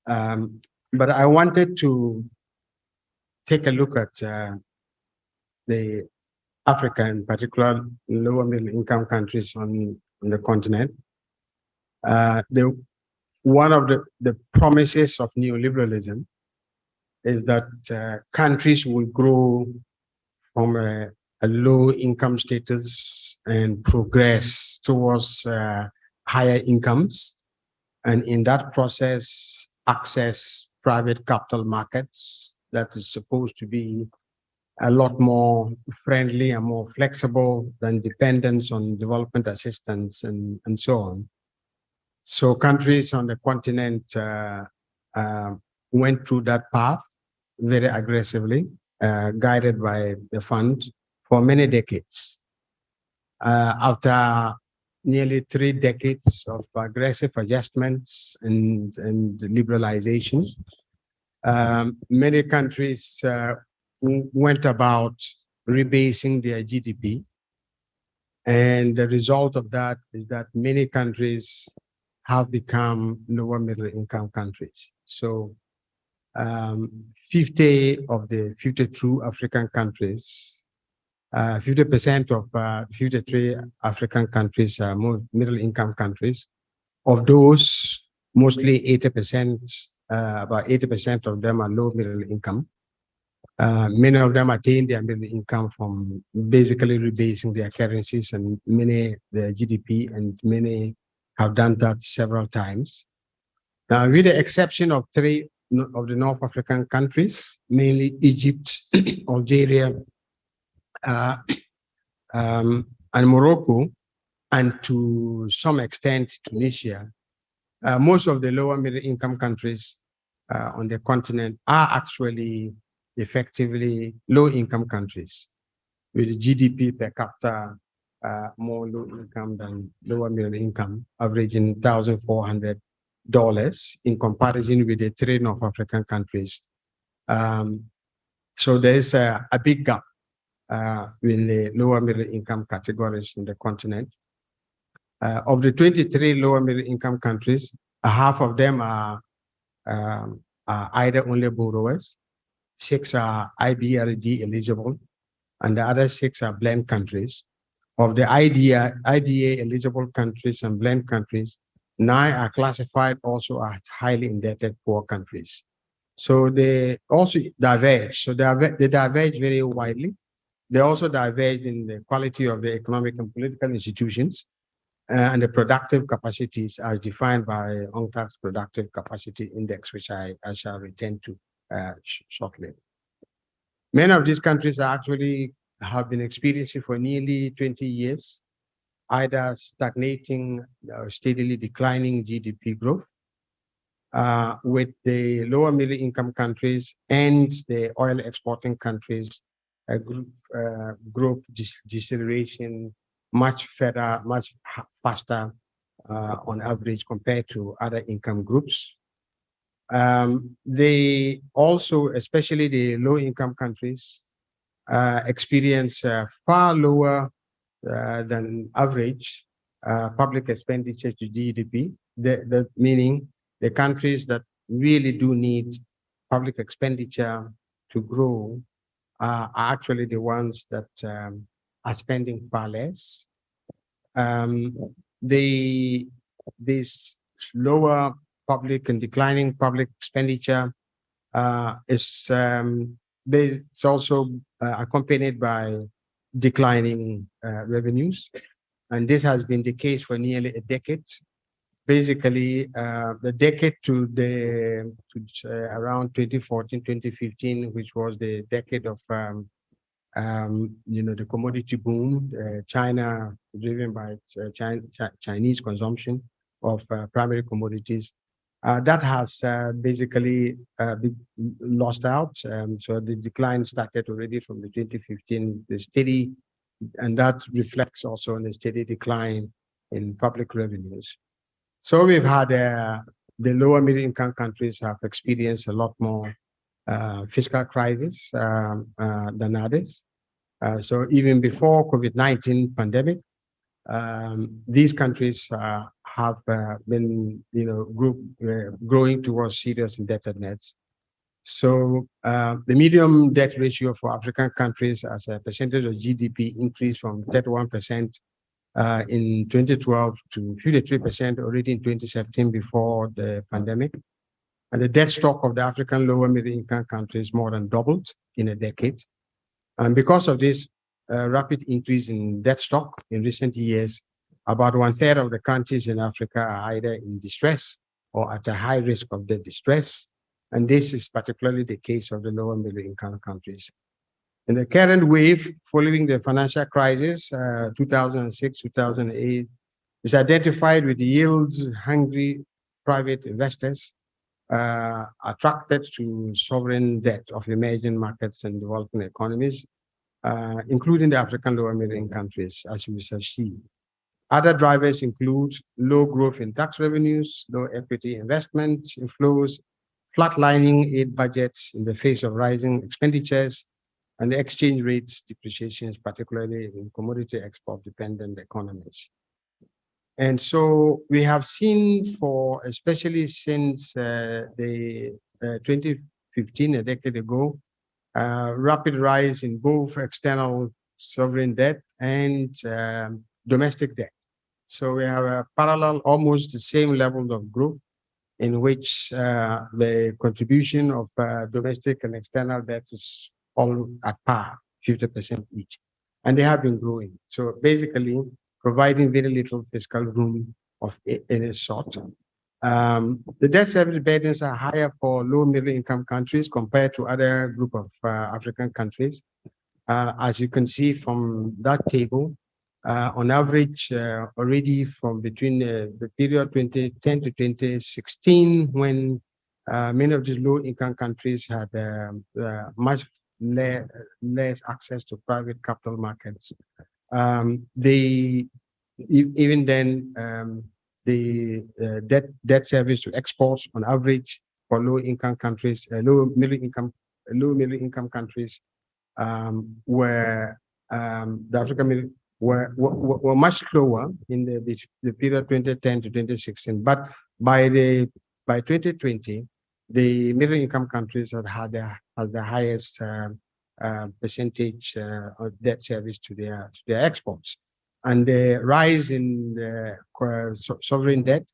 But I wanted to take a look at the Africa, in particular, lower middle income countries on the continent. One of the promises of neoliberalism is that countries will grow from a low income status and progress towards higher incomes. And in that process, access private capital markets that is supposed to be a lot more friendly and more flexible than dependence on development assistance and so on. So countries on the continent went through that path very aggressively, guided by the fund for many decades. After nearly 3 decades of aggressive adjustments and liberalization, many countries went about rebasing their GDP. And the result of that is that many countries have become lower middle income countries. So 50 of the 52 African countries, 50% of 53 African countries are more middle income countries. Of those, mostly 80%, about 80% of them are low middle income. Many of them attain their middle income from basically rebasing their currencies, and many their GDP, and many have done that several times. Now, with the exception of 3 of the North African countries, mainly Egypt, Algeria, and Morocco, and to some extent Tunisia, most of the lower middle income countries on the continent are actually effectively low income countries with GDP per capita more low income than lower middle income, averaging $1,400 in comparison with the 3 North African countries. So there's a big gap in the lower middle income categories in the continent. Of the 23 lower middle income countries, half of them are either only borrowers, 6 are IBRD eligible, and the other 6 are blend countries. Of the IDA eligible countries and blend countries, 9 are classified also as highly indebted poor countries. So they also diverge. So they diverge very widely. They also diverge in the quality of the economic and political institutions and the productive capacities as defined by UNCTAD's Productive Capacity Index, which I shall return to shortly. Many of these countries actually have been experiencing for nearly 20 years, either stagnating or steadily declining GDP growth, with the lower middle income countries and the oil exporting countries growth deceleration much further, much faster on average compared to other income groups. They also, especially the low income countries, experience far lower than average public expenditure to GDP, meaning the countries that really do need public expenditure to grow are actually the ones that are spending far less. This lower public and declining public expenditure is also accompanied by declining revenues. And this has been the case for nearly a decade. Basically, the decade to around 2014, 2015, which was the decade of the commodity boom, China driven by Chinese consumption of primary commodities. That has basically been lost out. So the decline started already from the 2015, the steady, and that reflects also on the steady decline in public revenues. So we've had the lower middle income countries have experienced a lot more fiscal crisis than others. So even before COVID-19 pandemic, these countries have been, growing towards serious indebtedness. So the medium debt ratio for African countries as a percentage of GDP increased from 31% in 2012 to 53% already in 2017 before the pandemic. And the debt stock of the African lower middle income countries more than doubled in a decade. And because of this rapid increase in debt stock in recent years, about 1/3 of the countries in Africa are either in distress or at a high risk of debt distress. And this is particularly the case of the lower middle income countries. In the current wave following the financial crisis, 2006, 2008, is identified with yields-hungry private investors attracted to sovereign debt of emerging markets and developing economies, including the African lower middle income countries, as we shall see. Other drivers include low growth in tax revenues, low equity investment inflows, flatlining aid budgets in the face of rising expenditures, and the exchange rates depreciations, particularly in commodity export-dependent economies. And so we have seen especially since the 2015, a decade ago, rapid rise in both external sovereign debt and domestic debt. So we have a parallel, almost the same level of growth in which the contribution of domestic and external debt is all at par, 50% each. And they have been growing. So basically, providing very little fiscal room of any sort. The debt service burdens are higher for low middle income countries compared to other group of African countries. As you can see from that table, on average, already from between the period 2010 to 2016, when many of these low income countries had much less access to private capital markets. Even then, the debt service to exports on average for low income countries, low middle income countries, were the African middle were much lower in the period 2010 to 2016. But by 2020, the middle income countries had the highest percentage of debt service to their exports. And the rise in the sovereign debt,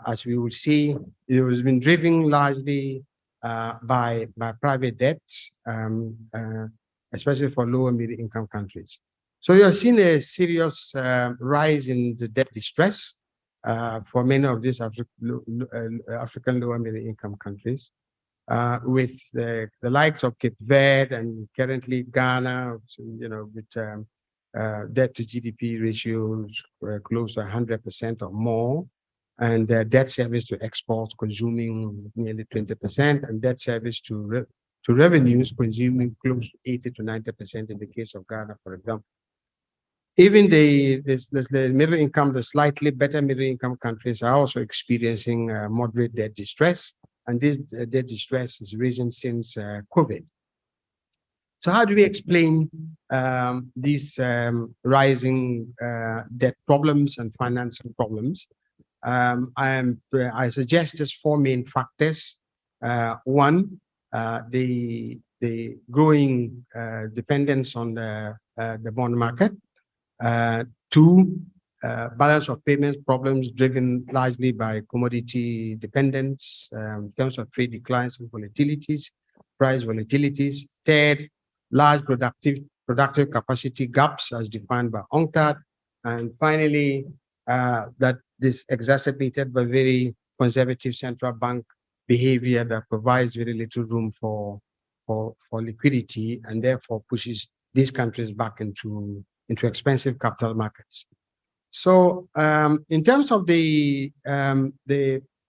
as we will see, it has been driven largely by private debts, especially for lower middle income countries. So you have seen a serious rise in the debt distress for many of these African lower middle income countries, with the likes of Cape Verde and currently Ghana, with debt to GDP ratios close to 100% or more, and debt service to exports consuming nearly 20%, and debt service to revenues consuming close to 80 to 90% in the case of Ghana, for example. Even the middle income, the slightly better middle income countries are also experiencing moderate debt distress, and this debt distress is risen since COVID. So how do we explain these rising debt problems and financial problems? I suggest there's four main factors. One, the growing dependence on the bond market. Two, balance of payments problems driven largely by commodity dependence in terms of trade declines and volatilities, price volatilities. Third, large productive capacity gaps as defined by UNCTAD. And finally, that this exacerbated by very conservative central bank behavior that provides very little room for liquidity, and therefore pushes these countries back into expensive capital markets. So in terms of the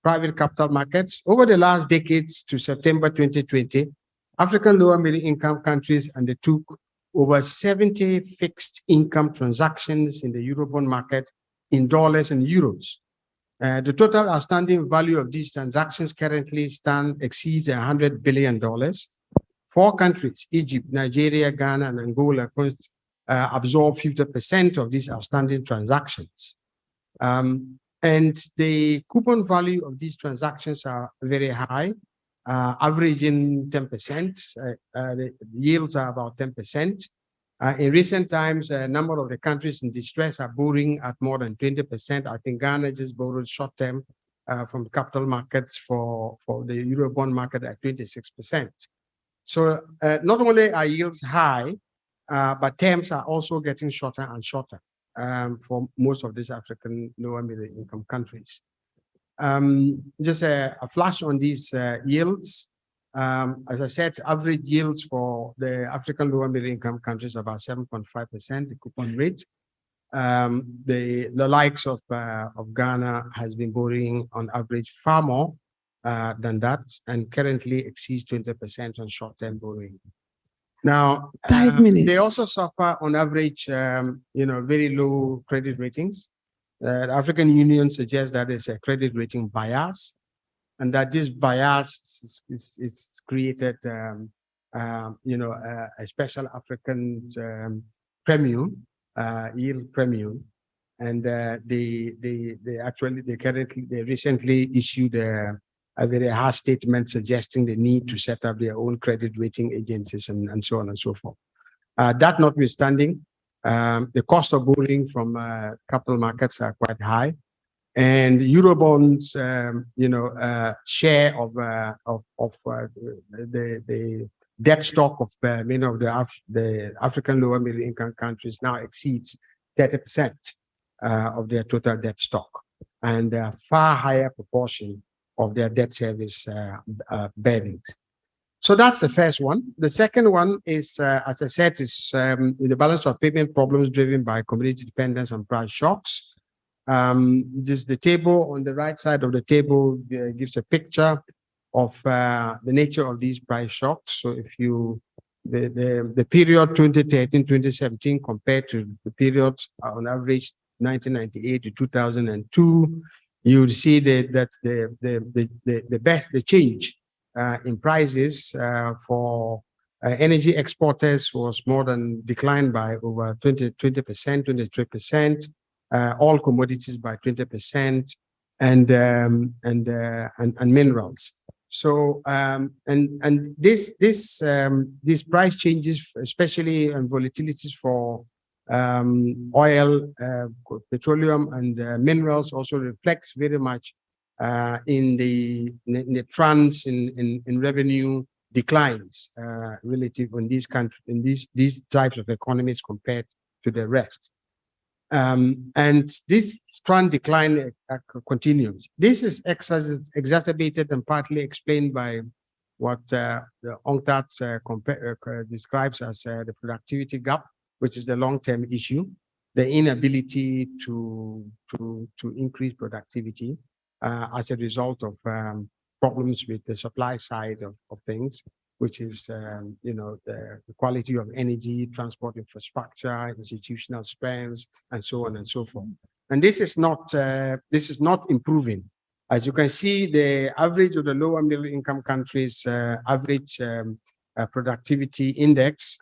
private capital markets, over the last decades to September 2020, African lower middle income countries undertook over 70 fixed income transactions in the Eurobond market in dollars and euros. The total outstanding value of these transactions currently exceeds $100 billion. Four countries, Egypt, Nigeria, Ghana, and Angola, absorb 50% of these outstanding transactions. And And the coupon value of these transactions are very high, averaging 10%. The yields are about 10%. In recent times, a number of the countries in distress are borrowing at more than 20%. I think Ghana just borrowed short-term from capital markets for the Eurobond market at 26%. So not only are yields high, but terms are also getting shorter and shorter for most of these African lower middle income countries. Just a flash on these yields. As I said, average yields for the African lower middle income countries are about 7.5%, the coupon rate. The likes of Ghana has been borrowing on average far more than that, and currently exceeds 20% on short-term borrowing. Now, they also suffer on average, very low credit ratings. The African Union suggests that there's a credit rating bias, and that this bias is created, a special African premium, yield premium, and they recently issued a very harsh statement suggesting the need to set up their own credit rating agencies and so on and so forth. That notwithstanding, the cost of borrowing from capital markets are quite high, and Eurobonds, share of the debt stock of many of the African lower middle income countries now exceeds 30% of their total debt stock, and a far higher proportion of their debt service bearings. So that's the first one. The second one is, as I said, is the balance of payment problems driven by commodity dependence and price shocks. This the table on the right side of the table gives a picture of the nature of these price shocks. So if you the period 2013-2017 compared to the periods on average 1998 to 2002, you would see that the change in prices for energy exporters was more than declined by over 20%, 23%, all commodities by 20%, and minerals. So these price changes, especially and volatilities for oil, petroleum, and minerals, also reflects very much in the trends in revenue declines relative in these countries, in these types of economies compared to the rest. And this trend decline continues. This is exacerbated and partly explained by what the UNCTAD describes as the productivity gap, which is the long-term issue, the inability to increase productivity as a result of problems with the supply side of things, which is the quality of energy, transport infrastructure, institutional strengths, and so on and so forth. And this is not improving. As you can see, the average of the lower middle income countries average productivity index,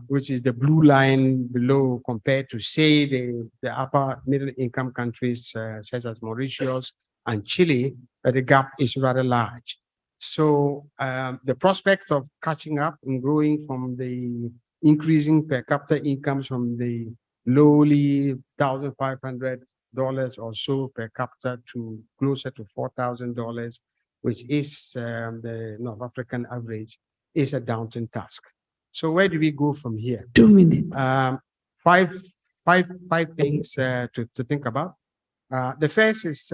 which is the blue line below, compared to, say, the upper middle income countries such as Mauritius and Chile, the gap is rather large. So the prospect of catching up and growing from the increasing per capita incomes from the lowly $1,500 or so per capita to closer to $4,000, which is the North African average, is a daunting task. So where do we go from here? 2 minutes. Five things to think about. The first is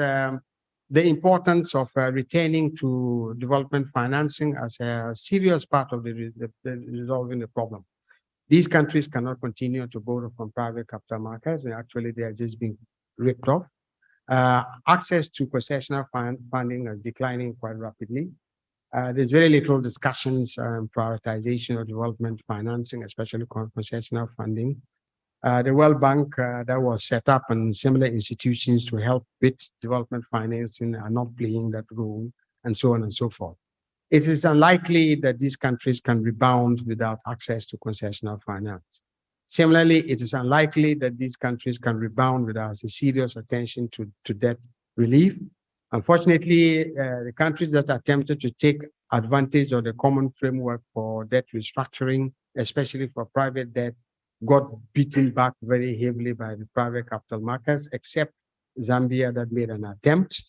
the importance of returning to development financing as a serious part of resolving the problem. These countries cannot continue to borrow from private capital markets, and actually they are just being ripped off. Access to concessional funding is declining quite rapidly. There's very little discussions on prioritization of development financing, especially concessional funding. The World Bank that was set up and similar institutions to help with development financing are not playing that role, and so on and so forth. It is unlikely that these countries can rebound without access to concessional finance. Similarly, it is unlikely that these countries can rebound without a serious attention to debt relief. Unfortunately, the countries that attempted to take advantage of the common framework for debt restructuring, especially for private debt, got beaten back very heavily by the private capital markets, except Zambia that made an attempt.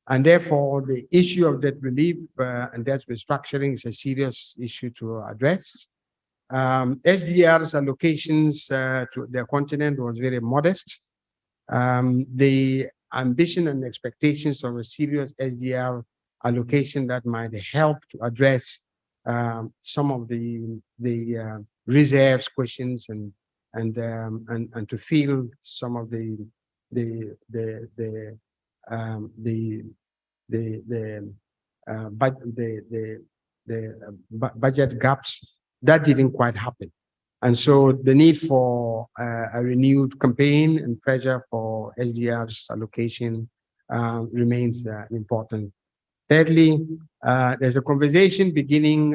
And therefore, the issue of debt relief and debt restructuring is a serious issue to address. SDR's allocations to the continent was very modest. The ambition and expectations of a serious SDR allocation that might help to address some of the reserves questions and to fill some of the budget gaps, that didn't quite happen. And so the need for a renewed campaign and pressure for SDR's allocation remains important. Thirdly, there's a conversation beginning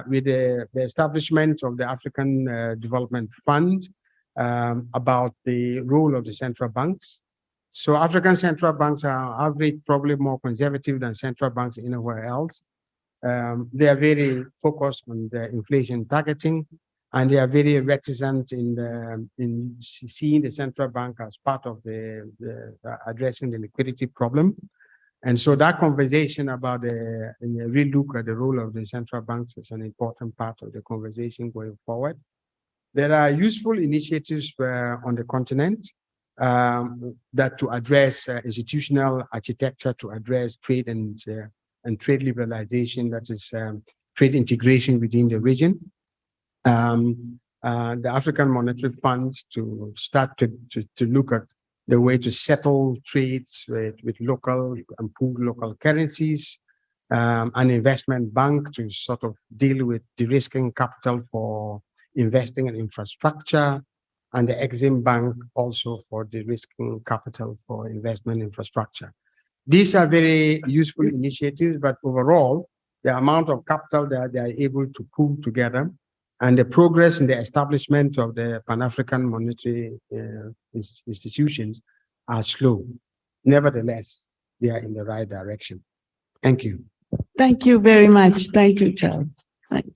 with the establishment of the African Development Fund about the role of the central banks. So African central banks are average, probably more conservative than central banks anywhere else. They are very focused on the inflation targeting, and they are very reticent in seeing the central bank as part of the addressing the liquidity problem. And so that conversation about the relook at the role of the central banks is an important part of the conversation going forward. There are useful initiatives on the continent that to address institutional architecture, to address trade and trade liberalization, that is trade integration within the region. The African Monetary Fund to start to look at the way to settle trades with local and pool local currencies, an investment bank to sort of deal with de-risking capital for investing in infrastructure, and the Exim Bank also for de-risking capital for investment infrastructure. These are very useful initiatives, but overall, the amount of capital that they are able to pull together and the progress in the establishment of the Pan-African monetary institutions are slow. Nevertheless, they are in the right direction. Thank you. Thank you very much. Thank you, Charles. Thank you.